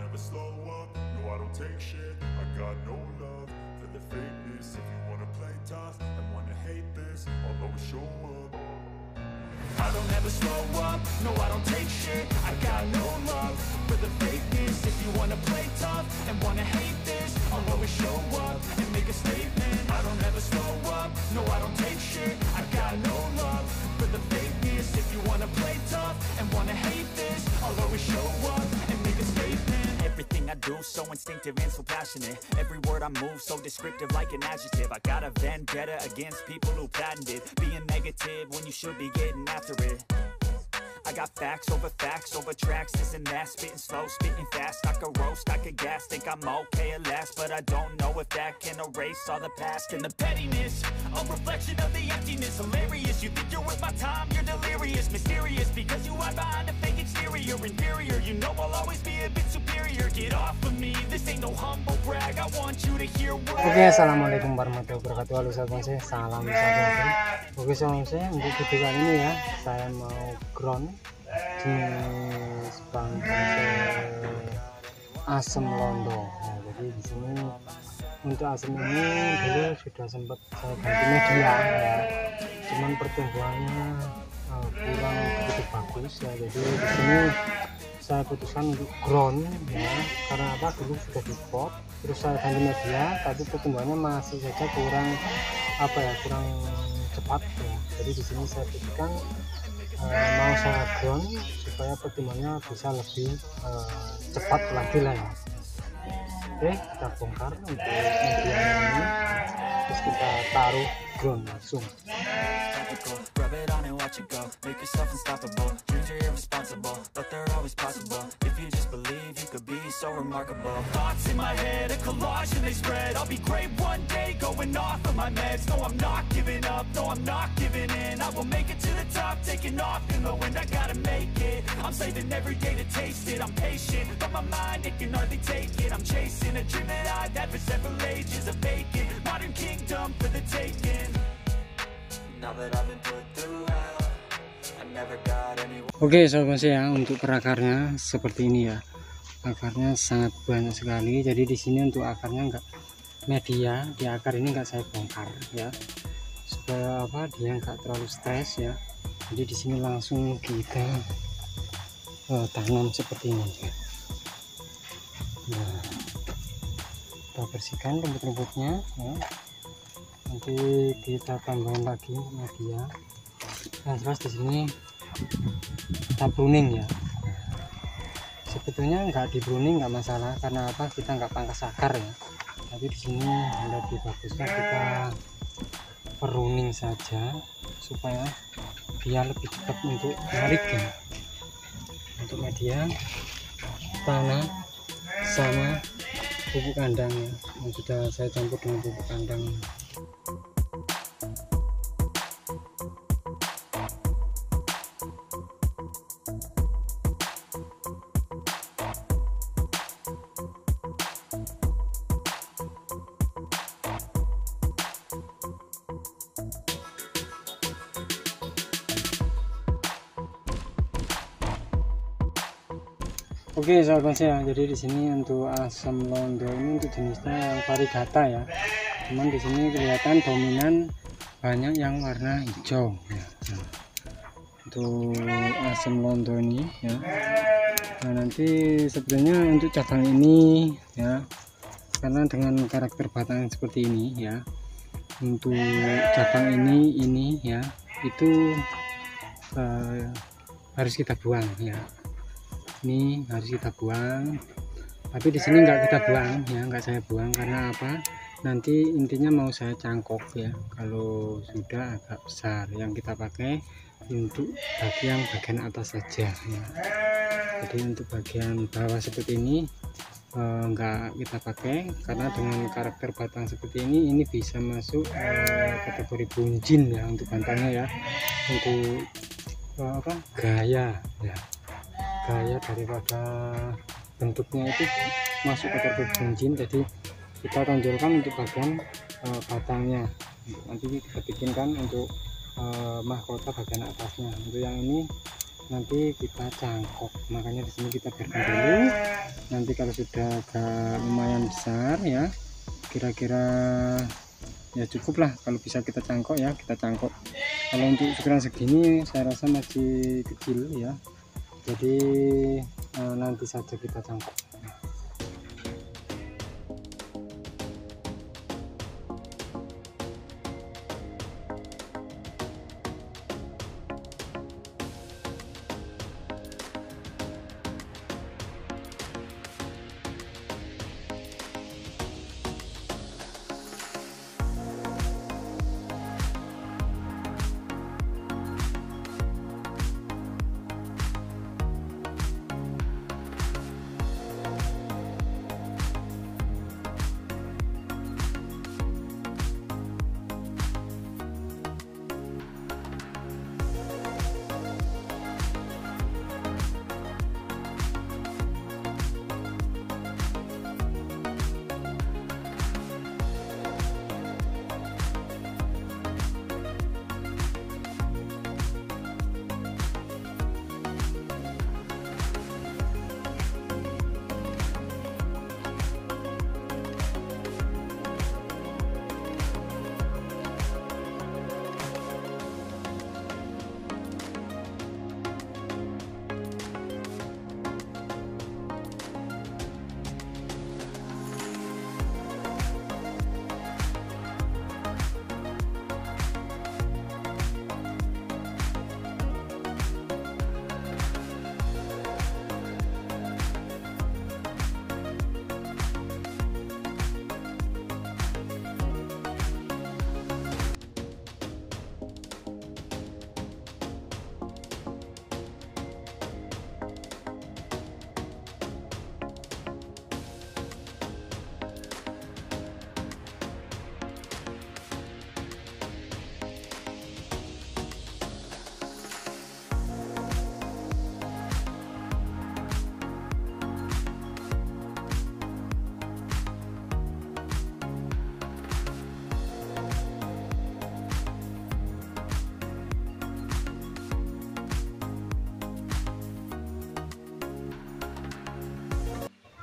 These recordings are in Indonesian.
never slow up, no I don't take shit. I got no love for the fakeness. If you wanna play tough and wanna hate this, I'll always show up. I don't ever slow up, no I don't take shit. I got no love for the fakeness. If you wanna play tough and wanna hate this, I'll always show up and make a statement. I don't ever slow up, no I don't take shit. I got no love for the fakeness. If you wanna play tough and wanna hate this, I'll always show up and make a statement. Everything I do so instinctive and so passionate. Every word I move so descriptive like an adjective. I got a vendetta against people who patented being negative when you should be getting after it. I got facts over tracks, this and that. Spitting slow, spitting fast. I could roast, I could gas. Think I'm okay at last, but I don't know if that can erase all the past. And the pettiness, a reflection of the emptiness. Hilarious, you think you're worth my time, you're delirious. Mysterious, because you hide behind a fake exterior. Inferior, you know I'll always be a bit superior. Get off of me, this ain't no humble brag. I want you to hear what. Oke, assalamualaikum warahmatullahi wabarakatuh. Halo sahabat saya, salam satu. Oke sahabat saya, untuk video kali ini ya, saya mau ground jenis bangkai asam londo. Nah, jadi di sini untuk asam ini dulu sudah sempat saya ganti media ya, cuman pertumbuhannya kurang begitu bagus ya. Jadi di sini saya putuskan untuk ground ya, karena apa, dulu sudah di pot terus saya ganti media, tapi pertumbuhannya masih saja kurang kurang cepat ya. Jadi di sini saya putuskan mau saya ground supaya pertumbuhannya bisa lebih cepat lagi lah ya. Oke, kita bongkar untuk medianya ini, terus kita taruh ground langsung. So remarkable thoughts in my head, a collage and they spread. I'll be great one day, going off of my meds. No, I'm not giving up, no, I'm not giving in. I will make it to the top, taking off in the wind. I gotta make it, I'm saving every day to taste it. I'm patient, but my mind, it can hardly take it. I'm chasing a dream that I've had for several ages. A vacant, modern kingdom for the taking. Now that I've been put through hell, I never got anyone. Oke sahabat saya, untuk perakarnya seperti ini ya. Akarnya sangat banyak sekali. Jadi di sini untuk akarnya enggak, media di akar ini enggak saya bongkar ya, supaya apa, dia enggak terlalu stres ya. Jadi di sini langsung kita tanam seperti ini ya. Nah, kita bersihkan rumput-rumputnya ya. Nanti kita tambahin lagi media. Dan terus di sini kita pruning ya. Sebetulnya nggak di pruning nggak masalah, karena apa, kita nggak pangkas akar ya. Tapi di sini lebih bagusnya kita pruning saja supaya dia lebih cepat untuk narik ya. Untuk media, tanah sama pupuk kandang ya, yang sudah saya campur dengan pupuk kandang. Oke sahabat saya, jadi di sini untuk asam londo ini untuk jenisnya yang variegata ya. Cuman di sini kelihatan dominan banyak yang warna hijau ya. Nah, untuk asam londo ini ya. Nah, nanti sebenarnya untuk cabang ini ya, karena dengan karakter batang seperti ini ya, untuk cabang ini ya, itu harus kita buang ya. Ini harus kita buang, tapi di sini nggak kita buang ya, nggak saya buang karena apa, nanti intinya mau saya cangkok ya. Kalau sudah agak besar, yang kita pakai untuk bagian atas saja ya. Jadi untuk bagian bawah seperti ini nggak kita pakai, karena dengan karakter batang seperti ini bisa masuk kategori bunjin ya untuk batangnya ya, untuk gaya ya. Gaya daripada bentuknya itu masuk kategori bunjin. Jadi kita tonjolkan untuk bagian batangnya, nanti kita bikinkan untuk mahkota bagian atasnya. Untuk yang ini nanti kita cangkok. Makanya di sini kita biarkan dulu. Nanti kalau sudah agak lumayan besar ya, kira-kira ya cukup lah kalau bisa kita cangkok ya, kita cangkok. Kalau untuk ukuran segini saya rasa masih kecil ya, jadi nanti saja kita cangkok.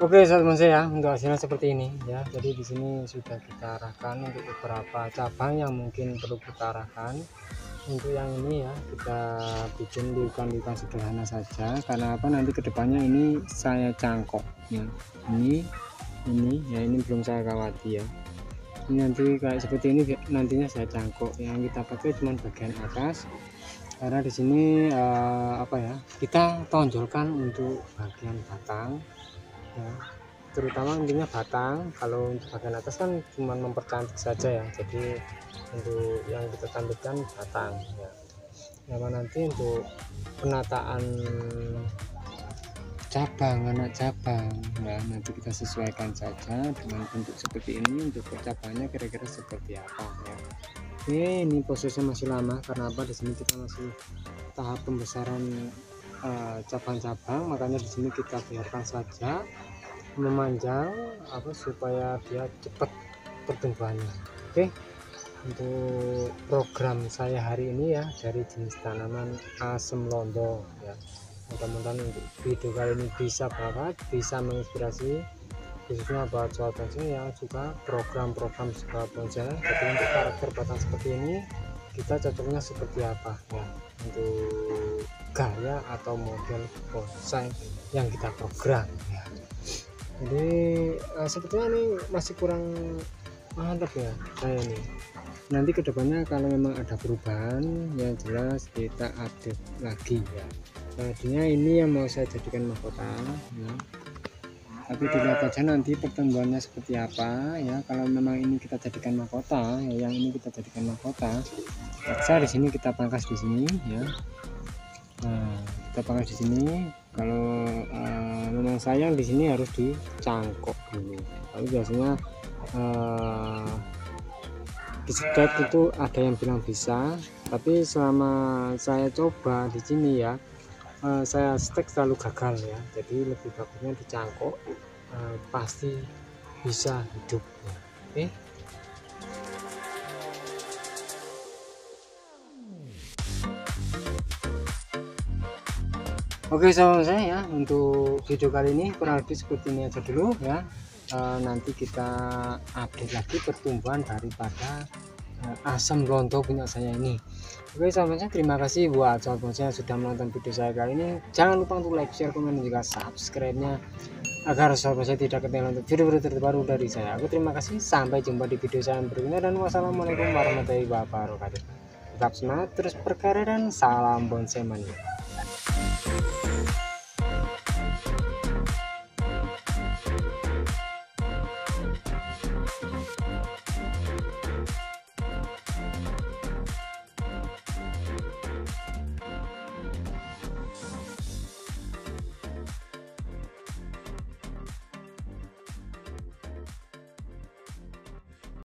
Oke teman saya, untuk hasilnya seperti ini ya. Jadi di sini sudah kita arahkan untuk beberapa cabang yang mungkin perlu kita arahkan. Untuk yang ini ya kita bikin liukan-liukan sederhana saja, karena apa, nanti kedepannya ini saya cangkok ya. Ini ya, ini belum saya kawati ya. Ini nanti kayak seperti ini nantinya saya cangkok. Yang kita pakai cuma bagian atas, karena di sini apa ya, kita tonjolkan untuk bagian batang ya, terutama intinya batang. Kalau untuk bagian atas kan cuma mempercantik saja ya, jadi untuk yang kita tampilkan batang ya. Nah, nanti untuk penataan cabang, anak cabang ya, nanti kita sesuaikan saja dengan bentuk seperti ini. Untuk cabangnya kira-kira seperti apa ya. Oke, ini prosesnya masih lama, karena apa, di sini kita masih tahap pembesaran cabang-cabang, makanya di sini kita biarkan saja memanjang apa, supaya dia cepat pertumbuhannya. Oke, untuk program saya hari ini ya, dari jenis tanaman asem londo ya. Mudah-mudahan untuk video kali ini bisa bisa menginspirasi khususnya buat soal bonsai yang juga program-program soal bonsai. Jadi untuk karakter batang seperti ini kita cocoknya seperti apa ya, untuk gaya atau model bonsai yang kita program ya. Jadi sebetulnya ini masih kurang mantap ya saya ini. Nanti kedepannya kalau memang ada perubahan yang jelas kita update lagi ya. Tadinya ini yang mau saya jadikan mahkota ya, tapi dilihat aja nanti pertumbuhannya seperti apa ya. Kalau memang ini kita jadikan mahkota ya, yang ini kita jadikan mahkota, bisa di sini kita pangkas di sini ya. Nah, kita pangkas di sini. Kalau memang sayang di sini harus dicangkok dulu. Tapi biasanya disekat itu ada yang bilang bisa, tapi selama saya coba di sini ya, saya stek selalu gagal ya. Jadi lebih bagusnya dicangkok, pasti bisa hidup ya. Oke. Oke sahabat saya ya, untuk video kali ini kurang lebih seperti ini aja dulu ya. Nanti kita update lagi pertumbuhan daripada asam lonto punya saya ini. Oke sahabat saya, terima kasih buat sahabat saya yang sudah menonton video saya kali ini. Jangan lupa untuk like, share, komen, dan juga subscribe-nya agar sahabat saya tidak ketinggalan untuk video-video terbaru dari saya. Aku terima kasih, sampai jumpa di video saya berikutnya, dan wassalamualaikum warahmatullahi wabarakatuh. Tetap semangat, terus berkarya, dan salam bonsai mania.